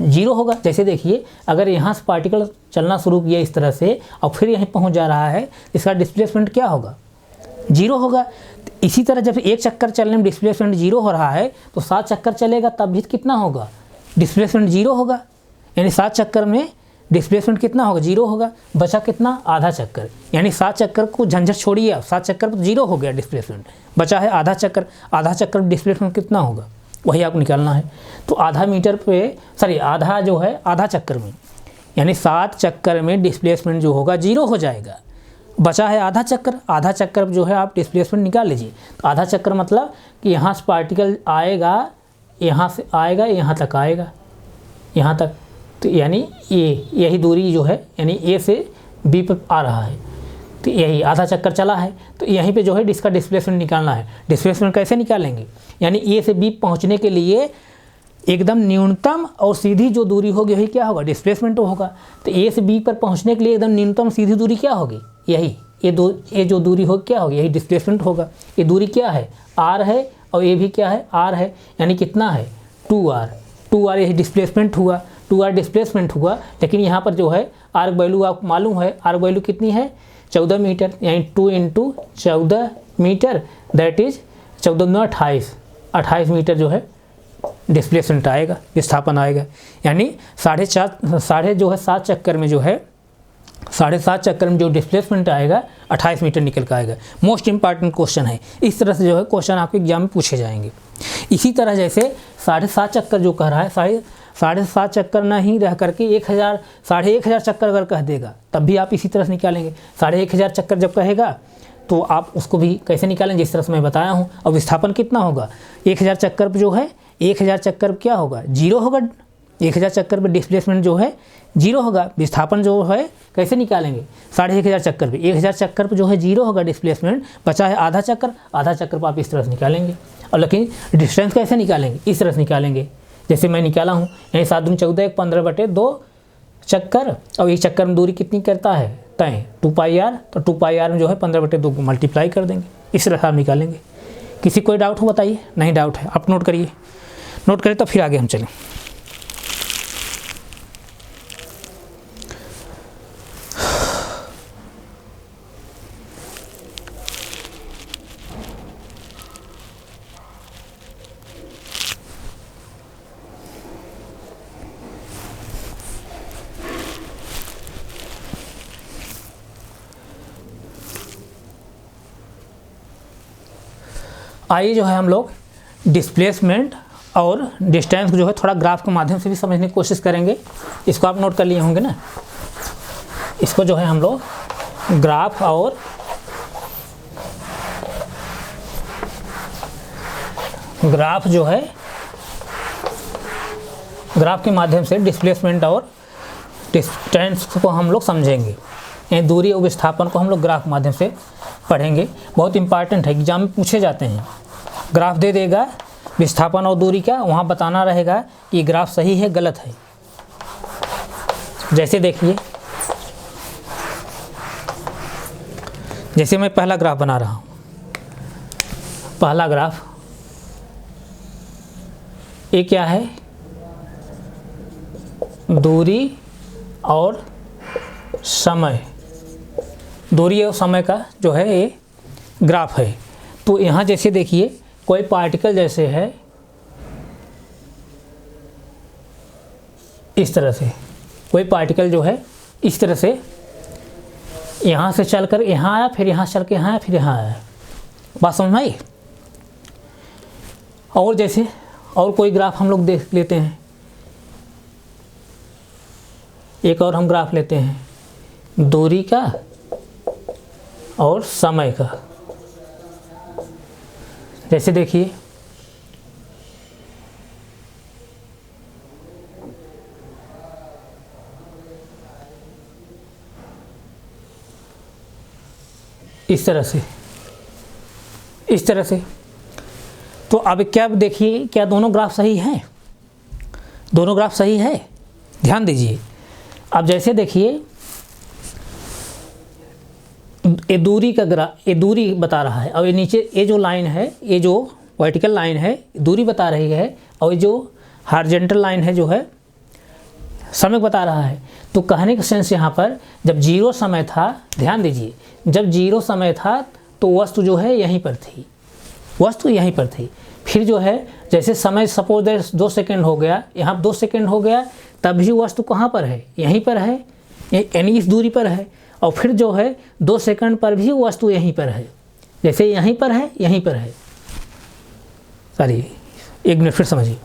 0 होगा। जैसे देखिए अगर यहाँ से पार्टिकल चलना शुरू किया इस तरह से और फिर यहीं पहुँच जा रहा है, इसका डिस्प्लेसमेंट क्या होगा? 0 होगा। इसी तरह जब एक चक्कर चलने में डिस्प्लेसमेंट 0 हो रहा है तो 7 चक्कर चलेगा तब भी कितना होगा? डिस्प्लेसमेंट 0 होगा। यानी 7 चक्कर में डिस्प्लेसमेंट कितना होगा? 0 होगा। बचा कितना? आधा चक्कर। यानी 7 चक्कर को झंझट छोड़िए आप, 7 चक्कर पर 0 हो गया डिस्प्लेसमेंट, बचा है आधा चक्कर। आधा चक्कर डिस्प्लेसमेंट कितना होगा? वही आपको निकालना है। तो आधा मीटर पे आधा जो है आधा चक्कर में, यानी 7 चक्कर में डिस्प्लेसमेंट जो होगा 0 हो जाएगा। बचा है आधा चक्कर। आधा चक्कर जो है आप डिस्प्लेसमेंट निकाल लीजिए। तो आधा चक्कर मतलब कि यहाँ से पार्टिकल आएगा, यहाँ से आएगा, यहाँ तक आएगा, यहाँ तक, तो यानी यही दूरी जो है यानी ए से बी पर आ रहा है, तो यही आधा चक्कर चला है। तो यहीं पे जो है इसका डिस्प्लेसमेंट निकालना है। डिस्प्लेसमेंट कैसे निकालेंगे? यानी ए से बी पहुंचने के लिए एकदम न्यूनतम और सीधी जो दूरी होगी वही क्या होगा? डिस्प्लेसमेंट होगा। तो ए से बी पर पहुंचने के लिए एकदम न्यूनतम सीधी दूरी क्या होगी? यही ये जो दूरी होगी क्या होगी? यही डिस्प्लेसमेंट होगा। ये दूरी क्या है? आर है और ये भी क्या है? आर है। यानी कितना है? 2r यही डिस्प्लेसमेंट हुआ। 2r डिस्प्लेसमेंट हुआ। लेकिन यहाँ पर जो है आर्क वैल्यू आपको मालूम है, आर्क वैल्यू कितनी है? 14 मीटर। यानी 2 × 14 मीटर, दैट इज 14×28 28 मीटर जो है डिस्प्लेसमेंट आएगा, विस्थापन आएगा। यानी 7 चक्कर में जो है 7.5 चक्कर में जो डिस्प्लेसमेंट आएगा 28 मीटर निकल कर आएगा। मोस्ट इंपॉर्टेंट क्वेश्चन है। इस तरह से जो है क्वेश्चन आपके एग्जाम में पूछे जाएंगे। इसी तरह जैसे 7.5 चक्कर जो कह रहा है, 7.5 चक्कर नहीं रह करके 1,500 चक्कर अगर कह देगा तब भी आप इसी तरह से निकालेंगे। 1,500 चक्कर जब कहेगा तो आप उसको भी कैसे निकालेंगे? जिस तरह से मैं बताया हूँ। और विस्थापन कितना होगा? 1,000 चक्कर पर जो है 1,000 चक्कर क्या होगा? 0 होगा। 1,000 चक्कर पर डिस्प्लेसमेंट जो है 0 होगा। विस्थापन जो है कैसे निकालेंगे? 1,500 चक्कर पे 1,000 चक्कर पर जो है 0 होगा डिस्प्लेसमेंट, बचा है आधा चक्कर। आधा चक्कर पर आप इस तरह से निकालेंगे। और लेकिन डिस्टेंस कैसे निकालेंगे? इस तरह से निकालेंगे जैसे मैं निकाला हूँ। यानी 7 दूनी 14 1 15/2 चक्कर, और एक चक्कर में दूरी कितनी करता है? तय 2πr। तो 2πr में जो है 15/2 को मल्टीप्लाई कर देंगे। इस तरह से आप निकालेंगे। किसी कोई डाउट हो बताइए? नहीं डाउट है आप नोट करिए। नोट करें तो फिर आगे हम चलें। आइए जो है हम लोग डिस्प्लेसमेंट और डिस्टेंस को जो है थोड़ा ग्राफ के माध्यम से भी समझने की कोशिश करेंगे। इसको आप नोट कर लिए होंगे ना। इसको जो है हम लोग ग्राफ और जो है ग्राफ के माध्यम से डिस्प्लेसमेंट और डिस्टेंस को हम लोग समझेंगे। यानी दूरी और विस्थापन को हम लोग ग्राफ के माध्यम से पढ़ेंगे। बहुत इंपॉर्टेंट है, एग्जाम में पूछे जाते हैं। ग्राफ दे देगा विस्थापन और दूरी का, वहाँ बताना रहेगा कि ग्राफ सही है गलत है। जैसे देखिए, जैसे मैं पहला ग्राफ बना रहा हूँ। पहला ग्राफ ये क्या है? दूरी और समय, दूरी और समय का जो है ये ग्राफ है। तो यहाँ जैसे देखिए कोई पार्टिकल जैसे है इस तरह से, कोई पार्टिकल जो है इस तरह से यहाँ से चलकर यहाँ आया, फिर यहाँ चल के यहाँ आया, फिर यहाँ आया। बात समझ में आई? और जैसे और कोई ग्राफ हम लोग देख लेते हैं। एक और हम ग्राफ लेते हैं दूरी का और समय का। जैसे देखिए इस तरह से, इस तरह से। तो अब क्या देखिए, क्या दोनों ग्राफ सही हैं? दोनों ग्राफ सही है, ध्यान दीजिए। अब जैसे देखिए ये दूरी का ये दूरी बता रहा है, और ये नीचे ये जो लाइन है, ये जो वर्टिकल लाइन है दूरी बता रही है, और ये जो हॉरिजॉन्टल लाइन है जो है समय बता रहा है। तो कहने का सेंस यहाँ पर जब जीरो समय था, ध्यान दीजिए, जब जीरो समय था तो वस्तु जो है यहीं पर थी, वस्तु यहीं पर थी। फिर जो है जैसे समय सपोज 2 सेकंड हो गया, यहाँ 2 सेकंड हो गया, तब भी वस्तु कहाँ पर है, यहीं पर है, यानी इस दूरी पर है। और फिर जो है 2 सेकंड पर भी वस्तु यहीं पर है, जैसे यहीं पर है, यहीं पर है। सॉरी, एक मिनट फिर समझिए।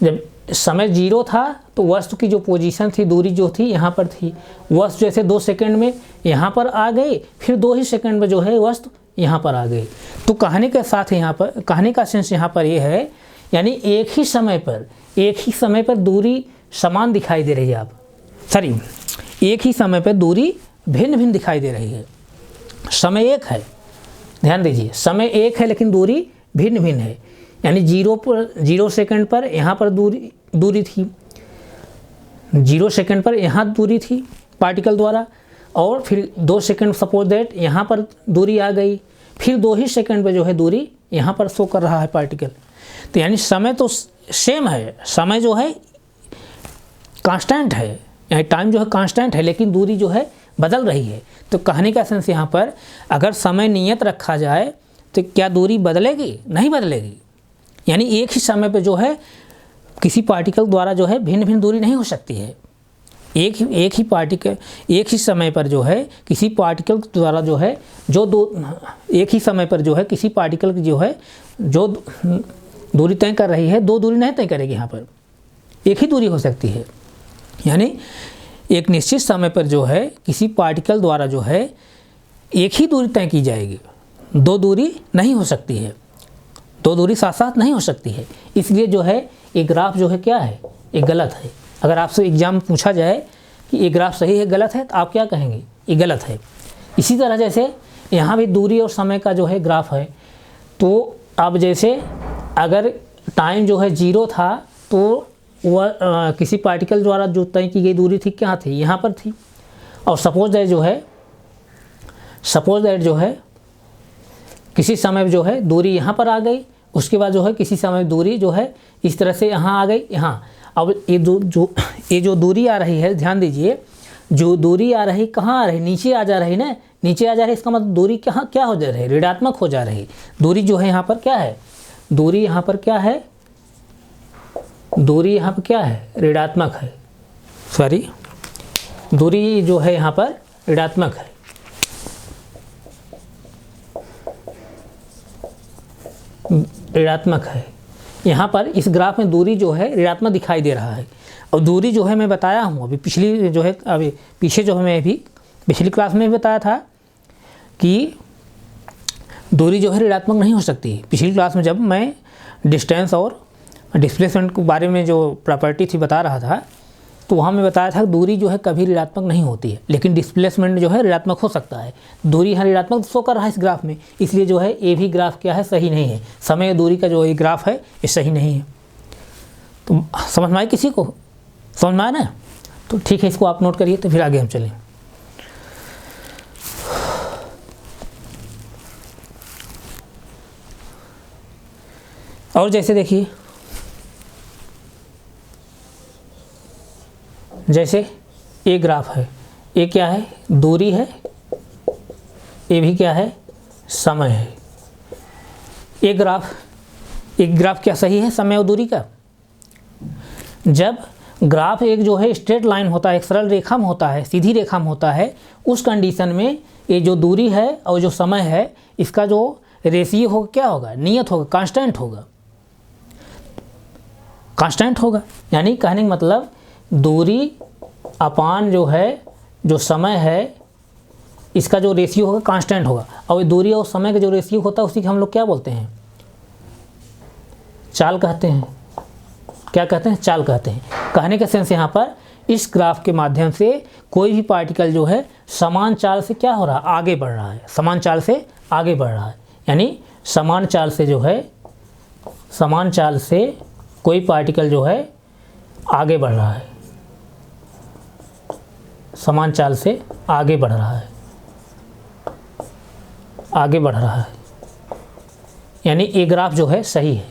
जब समय जीरो था तो वस्तु की जो पोजीशन थी, दूरी जो थी यहाँ पर थी। वस्तु जैसे 2 सेकंड में यहाँ पर आ गई, फिर 2 ही सेकंड में जो है वस्तु यहाँ पर आ गई। तो कहने के साथ यहाँ पर, कहने का सेंस यहाँ पर ये है, यानी एक ही समय पर दूरी समान दिखाई दे रही है। आप सॉरी, एक ही समय पर दूरी भिन्न भिन्न दिखाई दे रही है। समय एक है, ध्यान दीजिए, समय एक है लेकिन दूरी भिन्न भिन्न है। यानी 0 सेकंड पर यहाँ पर दूरी थी, 0 सेकंड पर यहाँ दूरी थी पार्टिकल द्वारा, और फिर 2 सेकंड सपोज दैट यहाँ पर दूरी आ गई, फिर 2 ही सेकंड पर जो है दूरी यहाँ पर शो कर रहा है पार्टिकल। तो यानी समय तो सेम है, समय जो है कांस्टेंट है, यानी टाइम जो है कांस्टेंट है, लेकिन दूरी जो है बदल रही है। तो कहने का सेंस यहाँ पर, अगर समय नियत रखा जाए तो क्या दूरी बदलेगी? नहीं बदलेगी। यानी एक ही समय पे जो है किसी पार्टिकल द्वारा जो है भिन्न भिन्न दूरी नहीं हो सकती है। एक ही समय पर जो है किसी पार्टिकल द्वारा जो है एक ही समय पर जो है किसी पार्टिकल की जो है जो दूरी तय कर रही है, 2 दूरी नहीं तय करेगी। यहाँ पर एक ही दूरी हो सकती है। यानी एक निश्चित समय पर जो है किसी पार्टिकल द्वारा जो है एक ही दूरी तय की जाएगी, 2 दूरी नहीं हो सकती है, 2 दूरी साथ साथ नहीं हो सकती है। इसलिए जो है ये ग्राफ जो है क्या है, ये गलत है। अगर आपसे एग्जाम में पूछा जाए कि ये ग्राफ सही है गलत है, तो आप क्या कहेंगे? ये गलत है। इसी तरह जैसे यहाँ भी दूरी और समय का जो है ग्राफ है, तो अब जैसे अगर टाइम जो है 0 था तो वह किसी पार्टिकल द्वारा जो तय की गई दूरी थी क्या थी, यहाँ पर थी। और सपोज दैट जो है किसी समय जो है दूरी यहाँ पर आ गई, उसके बाद जो है किसी समय दूरी जो है इस तरह से यहाँ आ गई, यहाँ। अब ये जो दूरी आ रही है, ध्यान दीजिए, जो दूरी आ रही कहाँ आ रही, नीचे आ जा रही ना, नीचे आ जा रही, इसका मतलब दूरी क्या हो जा रही है, ऋणात्मक हो जा रही। दूरी जो है यहाँ पर क्या है, दूरी यहाँ पर क्या है, दूरी यहाँ पर क्या है, ऋणात्मक है। सॉरी, दूरी जो है यहाँ पर ऋणात्मक है। ऋणात्मक है। यहाँ पर इस ग्राफ में दूरी जो है ऋणात्मक दिखाई दे रहा है। और दूरी जो है मैं बताया हूँ अभी पीछे जो है मैं अभी पिछली क्लास में भी बताया था कि दूरी जो है ऋणात्मक नहीं हो सकती। पिछली क्लास में जब मैं डिस्टेंस और डिस्प्लेसमेंट के बारे में जो प्रॉपर्टी थी बता रहा था, तो वहाँ मैं बताया था कि दूरी जो है कभी ऋणात्मक नहीं होती है, लेकिन डिस्प्लेसमेंट जो है ऋणात्मक हो सकता है। दूरी यहाँ ऋणात्मक शो कर रहा है इस ग्राफ में, इसलिए जो है ये भी ग्राफ क्या है, सही नहीं है। समय दूरी का जो ये ग्राफ है ये सही नहीं है। तो समझ में आए, किसी को समझ में आया ना? तो ठीक है, इसको आप नोट करिए, तो फिर आगे हम चलें। और जैसे देखिए, जैसे ये ग्राफ है, ये क्या है, दूरी है, ये भी क्या है, समय है। एक ग्राफ क्या सही है समय और दूरी का? जब ग्राफ एक जो है स्ट्रेट लाइन होता है, एक सरल रेखा में होता है, सीधी रेखा में होता है, उस कंडीशन में ये जो दूरी है और जो समय है, इसका जो रेशियो होगा क्या होगा, नियत होगा, कांस्टेंट होगा। यानी कहने का मतलब दूरी अपान जो है, जो समय है, इसका जो रेशियो होगा कांस्टेंट होगा। और दूरी और समय का जो रेशियो होता है उसी को हम लोग क्या बोलते हैं, चाल कहते हैं। क्या कहते हैं, चाल कहते हैं। कहने का सेंस यहाँ पर इस ग्राफ के माध्यम से कोई भी पार्टिकल जो है समान चाल से क्या हो रहा है, आगे बढ़ रहा है, समान चाल से आगे बढ़ रहा है। यानी समान चाल से कोई पार्टिकल जो है आगे बढ़ रहा है, समान चाल से आगे बढ़ रहा है। आगे बढ़ रहा है, यानी ये ग्राफ जो है सही है,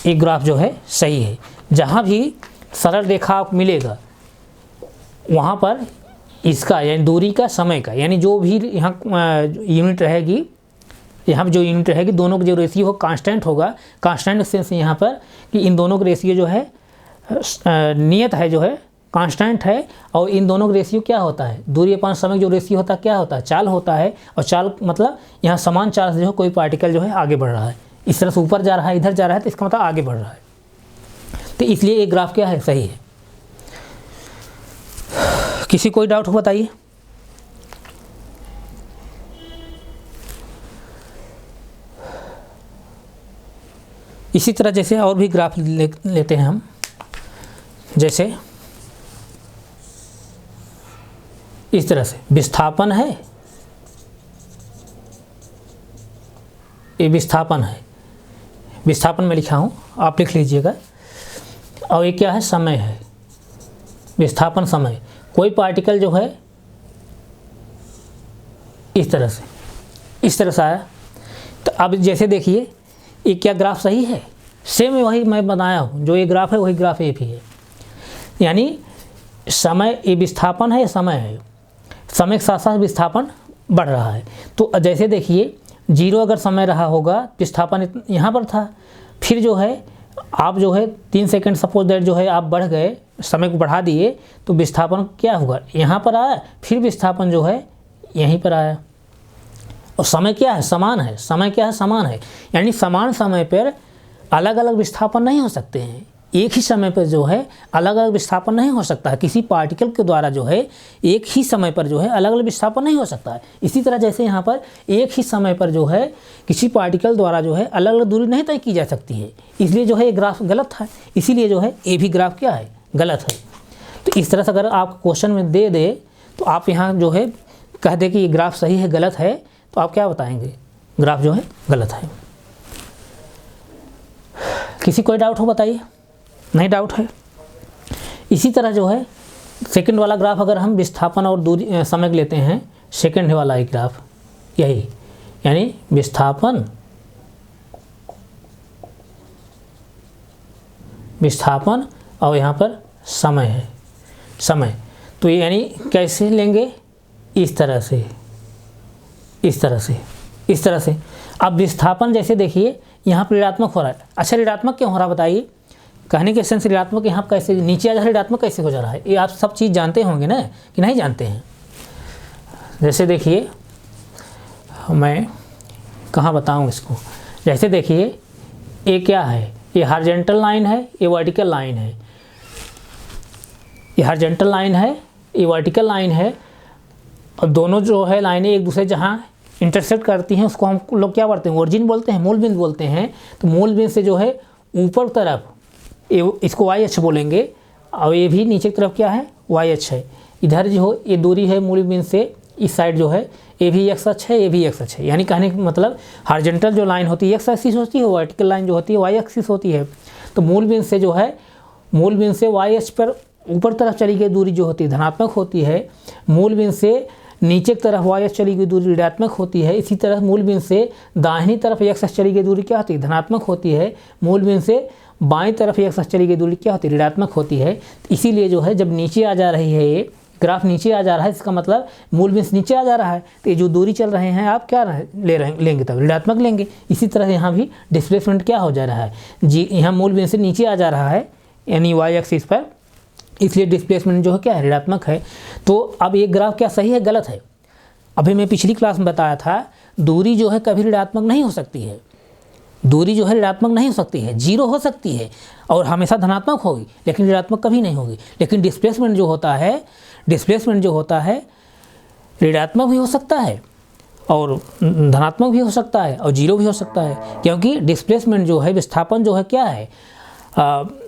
ये ग्राफ जो है सही है। जहाँ भी सरल रेखा आपको मिलेगा वहाँ पर इसका यानी दूरी का, समय का, यानी जो भी यहाँ यूनिट रहेगी, यहाँ जो यूनिट रहेगी दोनों का जो रेशियो हो कांस्टेंट होगा। कांस्टेंट सेंस यहाँ पर कि इन दोनों का रेशियो जो है नियत है, जो है कांस्टेंट है, और इन दोनों का रेशियो क्या होता है, दूरी अपॉन समय जो रेशियो होता है क्या होता है, चाल होता है। और चाल मतलब यहाँ समान चाल से जो है कोई पार्टिकल जो है आगे बढ़ रहा है, इस तरह से ऊपर जा रहा है, इधर जा रहा है, तो इसका मतलब आगे बढ़ रहा है। तो इसलिए ये ग्राफ क्या है, सही है। किसी कोई डाउट हो बताइए। इसी तरह जैसे और भी ग्राफ लेते हैं हम, जैसे इस तरह से विस्थापन है, ये विस्थापन है, विस्थापन में लिखा हूँ, आप लिख लीजिएगा। और ये क्या है, समय है, विस्थापन समय। कोई पार्टिकल जो है इस तरह से आया, तो अब जैसे देखिए ये क्या ग्राफ सही है, सेम वही मैं बनाया हूँ, जो ये ग्राफ है वही ग्राफ ये भी है। यानी समय, ये विस्थापन है, समय है, समय के साथ साथ विस्थापन बढ़ रहा है। तो जैसे देखिए 0 अगर समय रहा होगा, विस्थापन यहाँ पर था, फिर जो है आप जो है 3 सेकंड सपोज दैट जो है आप बढ़ गए, समय को बढ़ा दिए, तो विस्थापन क्या होगा, यहाँ पर आया, फिर विस्थापन जो है यहीं पर आया। और समय क्या है, समान है, समय क्या है, समान है। यानी समान समय पर अलग अलग विस्थापन नहीं हो सकते हैं, एक ही समय पर जो है अलग अलग विस्थापन नहीं हो सकता है। किसी पार्टिकल के द्वारा जो है एक ही समय पर जो है अलग अलग विस्थापन नहीं हो सकता है। इसी तरह जैसे यहाँ पर एक ही समय पर जो है किसी पार्टिकल द्वारा जो है अलग अलग दूरी नहीं तय की जा सकती है, इसलिए जो है ये ग्राफ गलत है। इसीलिए जो है ये भी ग्राफ क्या है, गलत है। तो इस तरह से अगर आप क्वेश्चन में दे दे तो आप यहाँ जो है कह दे कि ये ग्राफ सही है, गलत है, तो आप क्या बताएंगे, ग्राफ जो है गलत है। किसी कोई डाउट हो बताइए, नहीं डाउट है। इसी तरह जो है सेकंड वाला ग्राफ अगर हम विस्थापन और दूरी समय लेते हैं, सेकंड वाला एक ग्राफ यही, यानी विस्थापन और यहाँ पर समय है, समय। तो यानी कैसे लेंगे, इस तरह से। अब विस्थापन जैसे देखिए यहाँ पर ऋणात्मक हो रहा है। अच्छा ऋणात्मक क्यों हो रहा है बताइए, कहने के सेंस ऋणात्मक यहाँ कैसे नीचे आ जा रहा है, ऋणात्मक कैसे हो जा रहा है, ये आप सब चीज़ जानते होंगे ना कि नहीं जानते हैं। जैसे देखिए मैं कहाँ बताऊँ इसको, जैसे देखिए ये क्या है, ये हॉरिजॉन्टल लाइन है, ये वर्टिकल लाइन है, ये हॉरिजॉन्टल लाइन है, ये वर्टिकल लाइन है, और दोनों जो है लाइनें एक दूसरे जहाँ इंटरसेक्ट करती हैं उसको हम लोग क्या बोलते हैं, ओरिजिन बोलते हैं, मूल बिंदु बोलते हैं। तो मूल बिंदु से जो है ऊपर तरफ इसको वाई अक्ष बोलेंगे, और ये भी नीचे की तरफ क्या है, वाई अक्ष है। इधर जो ये दूरी है मूल बिंदु से इस साइड जो है ये भी एक्स अक्ष है, ये भी एक्स अक्ष है। यानी कहने का मतलब हॉरिजॉन्टल जो लाइन होती है एक्स एक्सिस होती है, वर्टिकल लाइन जो होती है वाई एक्सिस होती है। तो मूल बिंदु से जो है, मूल बिंदु से वाई अक्ष पर ऊपर तरफ चली गई दूरी जो होती है धनात्मक होती है, मूल बिंदु से नीचे की तरफ वाई अक्ष चली गई दूरी ऋणात्मक होती है। इसी तरह मूल बिंदु से दाहिनी तरफ एक्स अक्ष चली गई दूरी क्या होती है, धनात्मक होती है। मूल बिंदु से बाईं तरफ एक्स अक्ष चली गई दूरी क्या होती है, ऋणात्मक होती है। इसीलिए जो है जब नीचे आ जा रही है, ये ग्राफ नीचे आ जा रहा है, इसका मतलब मूल बिंदु से नीचे आ जा रहा है, तो ये जो दूरी चल रहे हैं आप क्या लेंगे, तब ऋणात्मक लेंगे। इसी तरह यहाँ भी डिस्प्लेसमेंट क्या हो जा रहा है जी, यहाँ मूल बिंदु से नीचे आ जा रहा है यानी वाई एक्सिस पर, इसलिए डिस्प्लेसमेंट जो है क्या है, ऋणात्मक है। तो अब ये ग्राफ क्या सही है, गलत है। अभी मैं पिछली क्लास में बताया था दूरी जो है कभी ऋणात्मक नहीं हो सकती है, दूरी जो है ऋणात्मक नहीं हो सकती है, जीरो हो सकती है और हमेशा धनात्मक होगी, लेकिन ऋणात्मक कभी नहीं होगी। लेकिन डिस्प्लेसमेंट जो होता है ऋणात्मक भी हो सकता है और धनात्मक भी हो सकता है और जीरो भी हो सकता है, क्योंकि डिस्प्लेसमेंट जो है, विस्थापन जो है क्या है,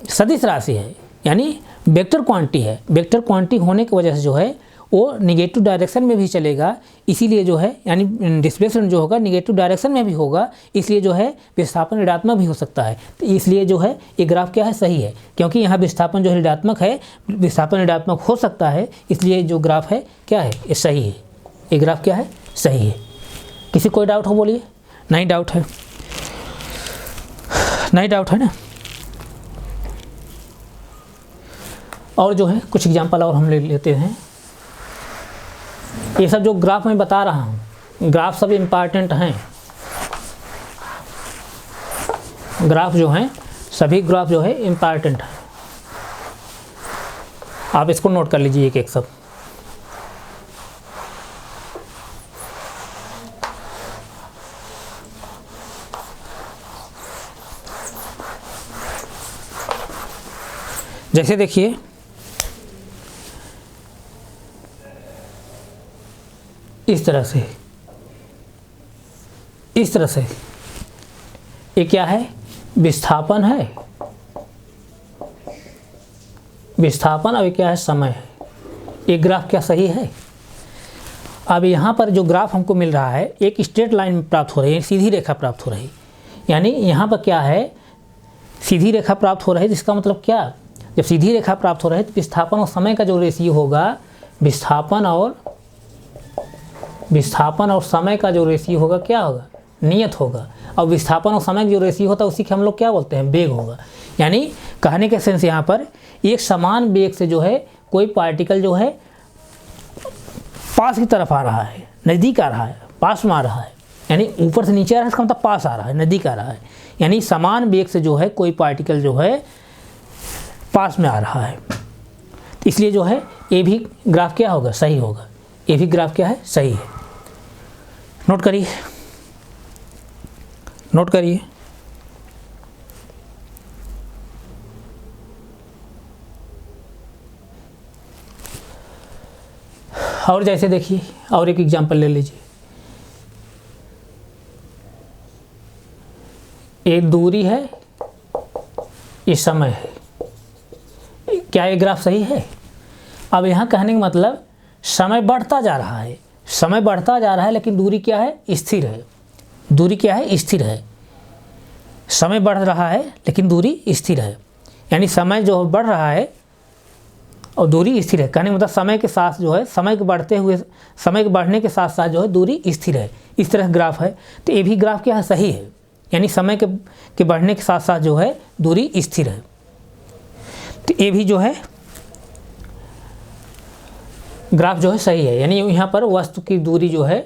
सदिश राशि है, यानी वेक्टर क्वांटिटी है। वेक्टर क्वांटिटी होने की वजह से जो है वो निगेटिव डायरेक्शन में भी चलेगा, इसीलिए जो है यानी डिस्प्लेसमेंट जो होगा निगेटिव डायरेक्शन में भी होगा, इसलिए जो है विस्थापन ऋणात्मक भी हो सकता है। तो इसलिए जो है ये ग्राफ क्या है, सही है, क्योंकि यहाँ विस्थापन जो है ऋणात्मक है, विस्थापन ऋणात्मक हो सकता है, इसलिए जो ग्राफ है क्या है, ये सही है। ये ग्राफ क्या है, सही है। किसी कोई डाउट हो बोलिए। नहीं डाउट है, नहीं डाउट है ना। और जो है कुछ एग्जांपल और हम ले लेते हैं। ये सब जो ग्राफ मैं बता रहा हूँ, ग्राफ सब इम्पॉर्टेंट हैं। ग्राफ जो हैं, सभी ग्राफ जो है इम्पॉर्टेंट है। आप इसको नोट कर लीजिए एक एक सब। जैसे देखिए इस तरह से, इस तरह से ये क्या है, विस्थापन है, विस्थापन। और ये क्या है, समय है। ये ग्राफ क्या सही है। अब यहाँ पर जो ग्राफ हमको मिल रहा है एक स्ट्रेट लाइन में प्राप्त हो रही है, सीधी रेखा प्राप्त हो रही है। यानी यहाँ पर क्या है, सीधी रेखा प्राप्त हो रही है। जिसका मतलब क्या, जब सीधी रेखा प्राप्त हो रही है तो विस्थापन और समय का जो रेशियो होगा, विस्थापन और समय का जो रेशियो होगा क्या होगा, नियत होगा। और विस्थापन और समय का जो रेशियो होता है उसी के हम लोग क्या बोलते हैं, वेग होगा। यानी कहने के सेंस यहाँ पर एक समान वेग से जो है कोई पार्टिकल जो है पास की तरफ आ रहा है, नज़दीक आ रहा है, पास में आ रहा है। यानी ऊपर से नीचे आ रहा है, इसका मतलब पास आ रहा है, नज़दीक आ रहा है। यानी समान वेग से जो है कोई पार्टिकल जो है पास में आ रहा है। तो इसलिए जो है ये भी ग्राफ क्या होगा, सही होगा। ये भी ग्राफ क्या है, सही है। नोट करिए, नोट करिए। और जैसे देखिए, और एक एग्जांपल ले लीजिए। एक दूरी है, ये समय है। क्या ये ग्राफ सही है। अब यहाँ कहने का मतलब समय बढ़ता जा रहा है, समय बढ़ता जा रहा है, लेकिन दूरी क्या है, स्थिर है। दूरी क्या है, स्थिर है। समय बढ़ रहा है लेकिन दूरी स्थिर है। यानी समय जो बढ़ रहा है और दूरी स्थिर है। कहने का मतलब समय के साथ जो है, समय के बढ़ने के साथ साथ जो है दूरी स्थिर है। इस तरह ग्राफ है। तो ये भी ग्राफ क्या है, सही है। यानी समय के बढ़ने के साथ साथ जो है दूरी स्थिर है। तो ये भी जो है ग्राफ जो है सही है। यानी यहाँ पर वस्तु की दूरी जो है